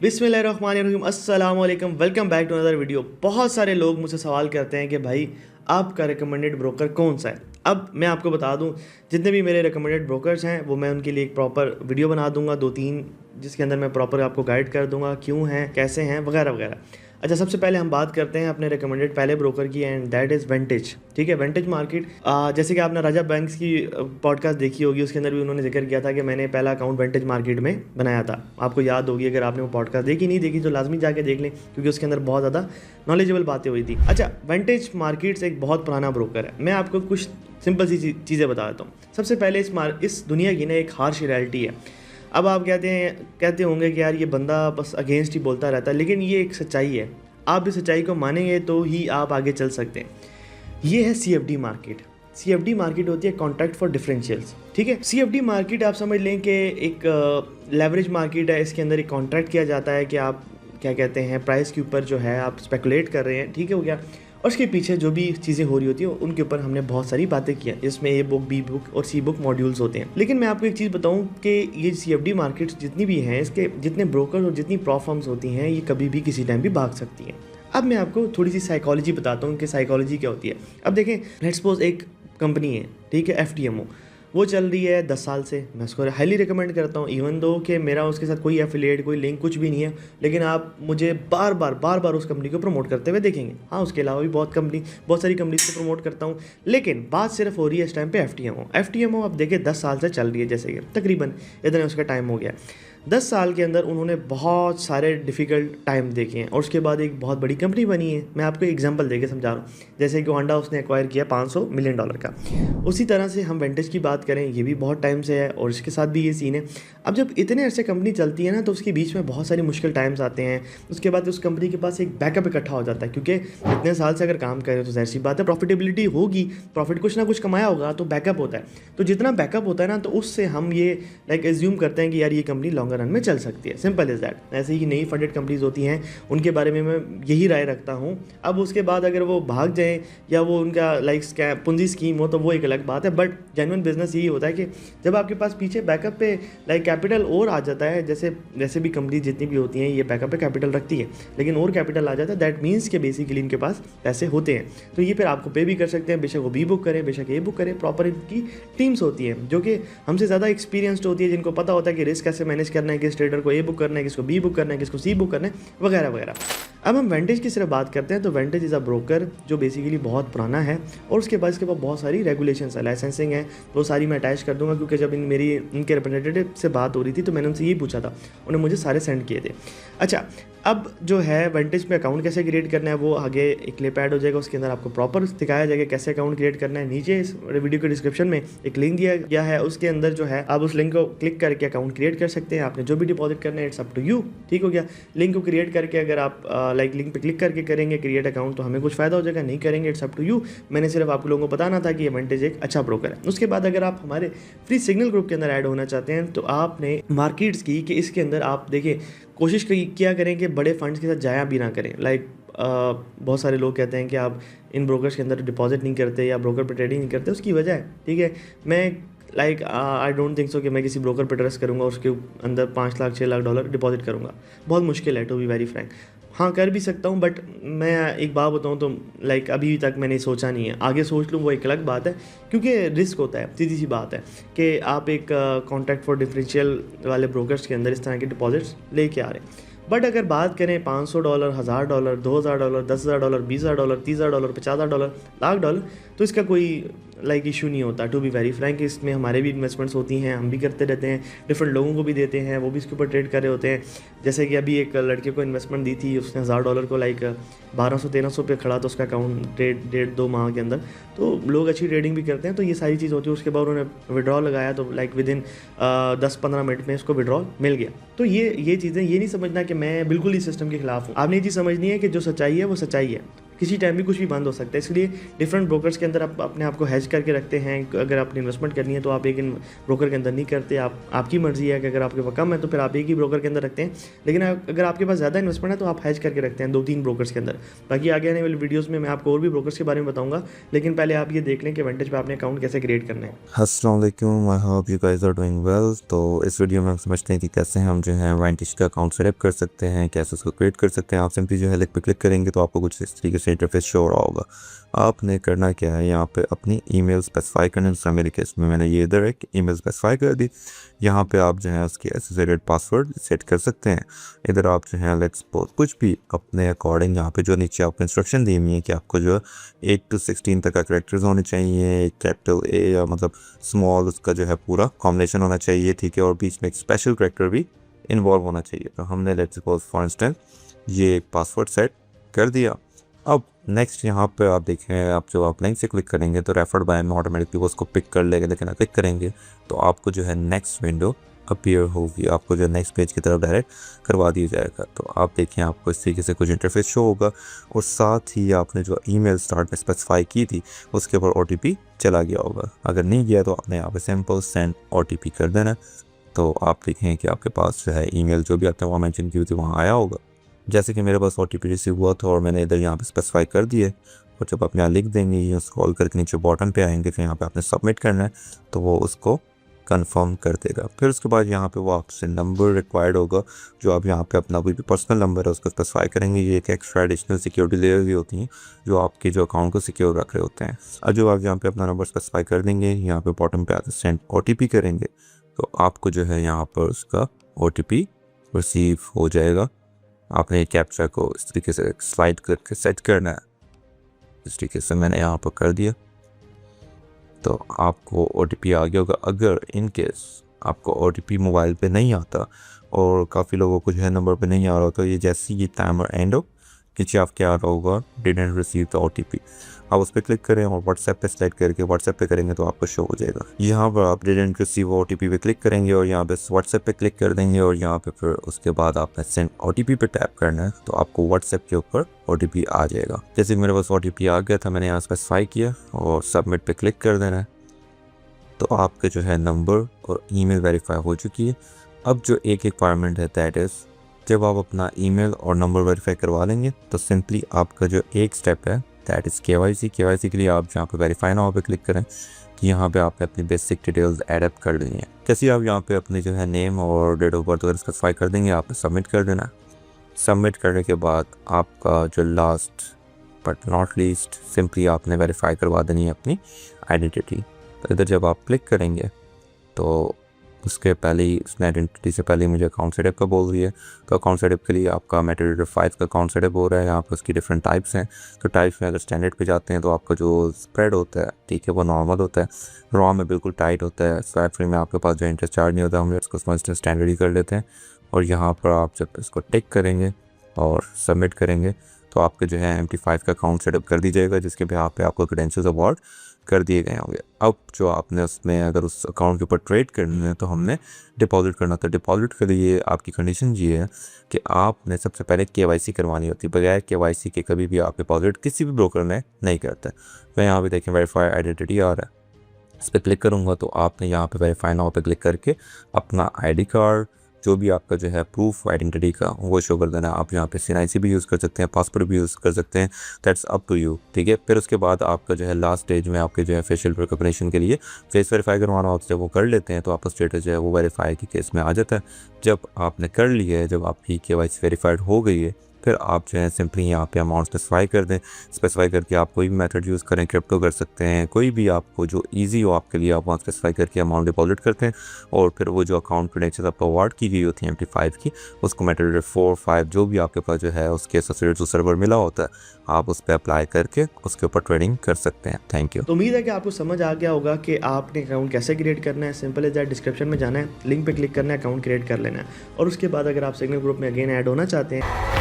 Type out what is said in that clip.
बिस्मिल्लाहिर्रहमानिर्रहीम, अस्सलाम वालेकुम, welcome back to another video. बहुत सारे लोग मुझसे सवाल करते हैं कि भाई आपका रिकमेंडेड ब्रोकर कौन सा है। अब मैं आपको बता दूं, जितने भी मेरे रिकमेंडेड ब्रोकर्स हैं वो मैं उनके लिए एक प्रॉपर वीडियो बना दूंगा, 2-3, जिसके अंदर मैं प्रॉपर आपको गाइड कर दूंगा क्यों हैं, कैसे हैं, वगैरह वगैरह। अच्छा, सबसे पहले हम बात करते हैं अपने रिकमेंडेड पहले ब्रोकर की, एंड दैट इज़ वेंटेज। ठीक है, वेंटेज मार्केट, जैसे कि आपने राजा बैंक्स की पॉडकास्ट देखी होगी, उसके अंदर भी उन्होंने जिक्र किया था कि मैंने पहला अकाउंट वेंटेज मार्केट में बनाया था। आपको याद होगी, अगर आपने वो पॉडकास्ट देखी नहीं देखी तो लाजमी जाके देख लें, क्योंकि उसके अंदर बहुत ज़्यादा नॉलेजेबल बातें हुई थी। अच्छा, वेंटेज मार्केट्स एक बहुत पुराना ब्रोकर है। मैं आपको कुछ सिंपल सी चीज़ें बता देता हूँ। सबसे पहले इस दुनिया की ना एक हार्श रियलिटी है। अब आप कहते होंगे कि यार ये बंदा बस अगेंस्ट ही बोलता रहता है, लेकिन ये एक सच्चाई है। आप इस सच्चाई को मानेंगे तो ही आप आगे चल सकते हैं। ये है CFD मार्केट। CFD मार्केट होती है कॉन्ट्रैक्ट फॉर डिफरेंशियल्स। ठीक है, CFD मार्केट आप समझ लें कि एक लेवरेज मार्केट है। इसके अंदर एक कॉन्ट्रैक्ट किया जाता है कि आप क्या कहते हैं, प्राइस के ऊपर जो है आप स्पेकुलेट कर रहे हैं। ठीक है, हो गया। और उसके पीछे जो भी चीज़ें हो रही होती हैं उनके ऊपर हमने बहुत सारी बातें की हैं, जिसमें A बुक, B बुक और C बुक मॉड्यूल्स होते हैं। लेकिन मैं आपको एक चीज़ बताऊं कि ये CFD मार्केट्स जितनी भी हैं, इसके जितने ब्रोकर और जितनी प्रॉफर्म्स होती हैं, ये कभी भी किसी टाइम भी भाग सकती हैं। अब मैं आपको थोड़ी सी साइकोलॉजी बताता हूँ कि साइकोलॉजी क्या होती है। अब देखें, लेट्स सपोज एक कंपनी है, ठीक है, FTMO, वो चल रही है 10 साल से। मैं उसको हाईली रिकमेंड करता हूँ, इवन दो कि मेरा उसके साथ कोई एफिलिएट, कोई लिंक, कुछ भी नहीं है, लेकिन आप मुझे बार बार उस कंपनी को प्रमोट करते हुए देखेंगे। हाँ, उसके अलावा भी बहुत सारी कंपनीज को प्रमोट करता हूँ, लेकिन बात सिर्फ हो रही है इस टाइम पे FTMO आप देखिए 10 साल से चल रही है, जैसे कि तकरीबन इतना उसका टाइम हो गया। 10 साल के अंदर उन्होंने बहुत सारे डिफ़िकल्ट टाइम देखे हैं और उसके बाद एक बहुत बड़ी कंपनी बनी है। मैं आपको एग्जांपल देके समझा रहा हूँ। जैसे कि होंडा उसने एक्वायर किया $500 मिलियन का। उसी तरह से हम वेंटेज की बात करें, ये भी बहुत टाइम से है और इसके साथ भी ये सीन है। अब जब इतने ऐसे कंपनी चलती है ना, तो उसके बीच में बहुत सारी मुश्किल टाइम्स आते हैं। उसके बाद उस कंपनी के पास एक बैकअप इकट्ठा हो जाता है, क्योंकि इतने साल से अगर काम करें तो जाहिर सी बात है प्रॉफिटेबिलिटी होगी, प्रॉफिट कुछ ना कुछ कमाया होगा, तो बैकअप होता है। तो जितना बैकअप होता है ना, तो उससे हम ये एज्यूम करते हैं कि यार ये कंपनी लॉन्गर रन में चल सकती है। Simple is that. ऐसे ही नई फंडेड कंपनीज होती हैं, उनके बारे में मैं यही राय रखता हूँ। अब उसके बाद अगर वो भाग जाएँ या वो उनका पूंजी स्कीम हो, तो वो एक अलग बात है। बट जेन्युइन बिजनेस यही होता है कि जब आपके पास पीछे बैकअप पे कैपिटल और आ जाता है, जैसे भी कंपनी जितनी भी होती हैं ये बैकअप पे कैपिटल रखती है, लेकिन और कैपिटल आ जाता है, दैट मीन्स कि बेसिकली इनके पास पैसे होते हैं। तो ये फिर आपको पे भी कर सकते हैं, बेशक वो B बुक करें, बेशक A बुक करें। प्रॉपर इनकी टीम्स होती हैं जो कि हमसे ज़्यादा एक्सपीरियंस्ड होती है, जिनको पता होता है कि रिस्क कैसे मैनेज करना है, किस ट्रेडर को A बुक करना है, किसको B बुक करना है, किसको C बुक करना है, वगैरह वगैरह। अब हम वेंटेज की सिर्फ बात करते हैं, तो वेंटेज इज़ अ ब्रोकर जो बेसिकली बहुत पुराना है और उसके बाद इसके पास बहुत सारी रेगुलेशंस है, लाइसेंसिंग है, वो सारी मैं अटैच कर दूंगा, क्योंकि जब इनके रिप्रेजेंटेटिव से बात हो रही थी तो मैंने उनसे ये पूछा था, उन्होंने मुझे सारे सेंड किए थे। अच्छा, अब जो है वेंटेज में अकाउंट कैसे क्रिएट करना है, वो आगे एक क्लिप ऐड हो जाएगा, उसके अंदर आपको प्रॉपर दिखाया जाएगा कैसे अकाउंट क्रिएट करना है। नीचे इस वीडियो के डिस्क्रिप्शन में एक लिंक दिया गया है, उसके अंदर जो है आप उस लिंक को क्लिक करके अकाउंट क्रिएट कर सकते हैं। आपने जो भी डिपॉजिट करना है, इट्स अप टू यू। ठीक हो गया। लिंक को क्रिएट करके अगर आप लिंक पे क्लिक करके करेंगे क्रिएट अकाउंट, तो हमें कुछ फ़ायदा हो जाएगा, नहीं करेंगे इट्स अप टू यू। मैंने सिर्फ आप लोगों को बताना था कि ये वेंटेज एक अच्छा ब्रोकर है। उसके बाद अगर आप हमारे फ्री सिग्नल ग्रुप के अंदर ऐड होना चाहते हैं, तो आपने मार्केट्स की कि इसके अंदर आप देखिए, कोशिश किया करें कि बड़े फंड्स के साथ जाया भी ना करें। बहुत सारे लोग कहते हैं कि आप इन ब्रोकर्स के अंदर डिपॉजिट नहीं करते या ब्रोकर पर ट्रेडिंग नहीं करते, उसकी वजह है। ठीक है, मैं आई डोंट थिंक सो कि मैं किसी ब्रोकर पर ट्रस्ट करूँगा, उसके अंदर $5 लाख $6 लाख डिपॉजिट करूँगा। बहुत मुश्किल है, टू बी वेरी फ्रैंक। हाँ, कर भी सकता हूँ, बट मैं एक बात बताऊँ तो अभी तक मैंने सोचा नहीं है। आगे सोच लूँ वो एक अलग बात है, क्योंकि रिस्क होता है। सीधी सी बात है कि आप एक कॉन्ट्रैक्ट फॉर डिफरेंशियल वाले ब्रोकर्स के अंदर इस तरह के डिपॉजिट्स लेके आ रहे हैं। बट अगर बात करें $500, $1000, $2000, $10,000, $20,000, $30,000, $50,000, $1,00,000, तो इसका कोई इशू नहीं होता। टू बी वेरी फ्रैंक, इसमें हमारे भी इन्वेस्टमेंट्स होती हैं, हम भी करते रहते हैं, डिफरेंट लोगों को भी देते हैं, वो भी इसके ऊपर ट्रेड कर रहे होते हैं। जैसे कि अभी एक लड़के को इन्वेस्टमेंट दी थी, उसने $1000 को 1200-1300 पे खड़ा था उसका अकाउंट, 1.5-2 माह के अंदर। तो लोग अच्छी ट्रेडिंग भी करते हैं, तो ये सारी चीज़ होती है। उसके बाद उन्होंने विड्रॉ लगाया, तो विदिन 10-15 मिनट में उसको विड्रॉ मिल गया। तो ये चीज़ें, ये नहीं समझना कि मैं बिल्कुल इस सिस्टम के खिलाफ हूँ। आपने ये चीज़ समझनी है कि जो सच्चाई है वो सच्चाई है। किसी टाइम भी कुछ भी बंद हो सकता है। इसलिए डिफरेंट ब्रोकर्स के अंदर आप अपने आप को हैज करके रखते हैं। अगर आपने इन्वेस्टमेंट करनी है तो आप एक ब्रोकर के अंदर नहीं करते, आपकी मर्ज़ी है कि अगर आपके पास कम है तो फिर आप एक ही ब्रोकर के अंदर रखते हैं। लेकिन अगर आपके पास ज़्यादा इन्वेस्टमेंट है तो आप हैज करके रखते हैं 2-3 ब्रोकर्स के अंदर। बाकी आगे आने वाली वीडियोज़ में मैं आपको और भी ब्रोकर्स के बारे में बताऊँगा, लेकिन पहले आप ये देख लें कि वेंटेज पे आपने अकाउंट कैसे क्रिएट करना है। अस्सलाम वालेकुम, I hope you guys are doing well. तो इस वीडियो में हम समझते हैं कि कैसे हम जो है वेंटेज का अकाउंट सेटअप कर सकते हैं, कैसे उसको क्रिएट कर सकते हैं। आप सिंपली जो है लिंक पे क्लिक करेंगे तो आपको कुछ इस तरीके से इंटरफेस शो हो रहा होगा। आपने करना क्या है, यहाँ पे अपनी ईमेल स्पेसिफाई करना है। जैसे मेरे केस में मैंने ये इधर एक ईमेल स्पेसिफाई कर दी। यहाँ पे आप जो है उसकी एसोसिएटेड पासवर्ड सेट कर सकते हैं। इधर आप जो है लेट्स सपोज कुछ भी अपने अकॉर्डिंग, यहाँ पे जो नीचे आपको इंस्ट्रक्शन दी हुई है कि आपको जो 8 to 16 तक का करेक्टर्स होने चाहिए, कैपिटल ए या मतलब स्मॉल, उसका जो है पूरा कॉम्बिनेशन होना चाहिए, ठीक है, और बीच में एक स्पेशल करेक्टर भी इन्वॉल्व होना चाहिए। तो हमने लेट्स सपोज फॉर इंस्टेंस ये पासवर्ड सेट कर दिया। अब नेक्स्ट यहाँ पे आप देखें, आप जो आप लिंक से क्लिक करेंगे तो रेफर्ड बाय में ऑटोमेटिकली वो उसको पिक कर लेगा। लेकिन आप क्लिक करेंगे तो आपको जो है नेक्स्ट विंडो अपीयर होगी, आपको जो नेक्स्ट पेज की तरफ डायरेक्ट करवा दिया जाएगा। तो आप देखें आपको इस तरीके से कुछ इंटरफेस शो होगा और साथ ही आपने जो ईमेल स्टार्ट में स्पेसिफाई की थी उसके ऊपर OTP चला गया होगा। अगर नहीं गया तो आपने यहाँ पे सिंपल सेंड OTP कर देना। तो आप देखें कि आपके पास जो है ईमेल जो भी आपने वहाँ मेंशन की हुई थी वहाँ आया होगा। जैसे कि मेरे पास OTP रिसीव हुआ था और मैंने इधर यहाँ पे स्पेसिफाई कर दिए। और जब आप यहाँ लिख देंगे, ये स्क्रॉल करके नीचे बॉटम पे आएंगे, फिर यहाँ पे आपने सबमिट करना है तो वो उसको कंफर्म कर देगा। फिर उसके बाद यहाँ पे वो आपसे नंबर रिक्वायर्ड होगा, जो आप यहाँ पे अपना कोई भी पर्सनल नंबर है उसको स्पेसिफाई करेंगे। ये एक एक्स्ट्रा एडिशनल सिक्योरिटी लेयर भी होती हैं जो आपके जो अकाउंट को सिक्योर रख रहे होते हैं। अब जो आप यहाँ पे अपना नंबर स्पेसिफाई कर देंगे, यहाँ पे बॉटम पे आके सेंड OTP करेंगे तो आपको जो है यहाँ पर उसका OTP रिसीव हो जाएगा। आपने कैप्चा को इस तरीके से स्लाइड करके सेट करना है। इस तरीके से मैंने यहाँ पर कर दिया तो आपको OTP आ गया होगा। अगर इन केस आपको OTP मोबाइल पे नहीं आता और काफ़ी लोगों को जो है नंबर पे नहीं आ रहा, तो ये जैसे ही टाइमर एंड हो नीचे आप क्या आ रहा होगा, डिडंट रिसीव द OTP। आप उस पर क्लिक करें और WhatsApp पे सेलेक्ट करके WhatsApp पे करेंगे तो आपको शो हो जाएगा। यहाँ पर आप डिडंट रिसीव OTP पे क्लिक करेंगे और यहाँ पे WhatsApp पे क्लिक कर देंगे और यहाँ पे फिर उसके बाद आपने सेंड OTP पे टैप करना है तो आपको WhatsApp के ऊपर OTP आ जाएगा। जैसे मेरे पास OTP आ गया था, मैंने यहाँ स्पेसिफाई किया और सबमिट पे क्लिक कर देना है तो आपके जो है नंबर और ईमेल वेरीफाई हो चुकी है। अब जो एक रिक्वायरमेंट है दैट इज़, जब आप अपना ईमेल और नंबर वेरीफाई करवा लेंगे तो सिंपली आपका जो एक स्टेप है दैट इज़ KYC। KYC के लिए आप जहाँ पे वेरीफाई नाउ पे क्लिक करें कि यहाँ पे आपने अपनी बेसिक डिटेल्स एडअप कर लेनी है। जैसे आप यहाँ पे अपनी जो है नेम और डेट ऑफ बर्थ वगैरह स्पेसिफाई कर देंगे, आपने सबमिट कर देना। सबमिट करने के बाद आपका जो last but not least, simply आपने वेरीफाई करवा देनी है अपनी आइडेंटिटी। तो इधर जब आप क्लिक करेंगे तो उसके पहले ही उसने आइडेंटिटी से पहले मुझे अकाउंट सेटअप का बोल रही है। तो अकाउंट सेटअप के लिए आपका मेटाडेटा 5 का अकाउंट सेटअप हो रहा है। यहाँ पर उसकी डिफरेंट टाइप्स हैं। तो टाइप्स में अगर स्टैंडर्ड पे जाते हैं तो आपका जो स्प्रेड होता है, ठीक है, वो नॉर्मल होता है। रॉ में बिल्कुल टाइट होता है। स्वैप फ्री में आपके पास जो इंटरेस्ट चार्ज नहीं होता, हम इसको स्टैंडर्ड ही कर लेते हैं। और यहाँ पर आप जब इसको टिक करेंगे और सबमिट करेंगे तो आपके जो है MT5 का अकाउंट सेटअप कर दी जाएगा, जिसके बिहाफ पे आपको क्रेडेंशियल्स अवार्ड कर दिए गए होंगे। अब जो आपने उसमें अगर उस अकाउंट के ऊपर ट्रेड करना है तो हमने डिपॉजिट करना था। डिपॉजिट के लिए आपकी कंडीशन ये है कि आपने सबसे पहले KYC करवानी होती है। बगैर KYC के कभी भी आप डिपॉजिट किसी भी ब्रोकर में नहीं करते। मैं यहाँ पे देखें वेरीफाई आइडेंटिटी आ रहा है, इस पर क्लिक करूँगा तो आपने यहाँ पे वेरीफाई नाउ पे क्लिक करके अपना ID कार्ड, जो भी आपका जो है प्रूफ आइडेंटिटी का, वो शो कर देना। आप यहाँ पे CNIC भी यूज़ कर सकते हैं, पासपोर्ट भी यूज़ कर सकते हैं, दैट्स अप टू यू, ठीक है। फिर उसके बाद आपका जो है लास्ट स्टेज में आपके जो है फेशियल रिकॉग्निशन के लिए फेस वेरीफाई करवाना होता है। जब वो कर लेते हैं तो आपका स्टेटस जो है वो वेरीफाई के केस में आ जाता है। जब आपने कर लिया है, जब आपकी KYC वेरीफाइड हो गई है, फिर आप जो है सिंपली यहाँ पे अमाउंट स्पेसिफाई कर दें। स्पेसिफाई करके आप कोई भी मेथड यूज़ करें, क्रिप्टो कर सकते हैं, कोई भी आपको जो इजी हो आपके लिए, आप वहाँ स्पेसिफाई करके अमाउंट डिपॉजिट करते हैं। और फिर वो जो अकाउंट क्रेडेंशियल्स आपको अवार्ड की गई होती है MT5 की, उसको मेटाडेटा 4, 5 जो भी आपके पास जो है उसके एसोसिएटेड जो सर्वर मिला होता है, आप उस पर अप्लाई करके उसके ऊपर ट्रेडिंग कर सकते हैं। Thank you. तो उम्मीद है कि आपको समझ आ गया होगा कि आपने अकाउंट कैसे क्रिएट करना है। सिंपल है, डिस्क्रिप्शन में जाना है, लिंक पे क्लिक करना है, अकाउंट क्रिएट कर लेना है। और उसके बाद अगर आप सिग्नल ग्रुप में अगेन ऐड होना चाहते हैं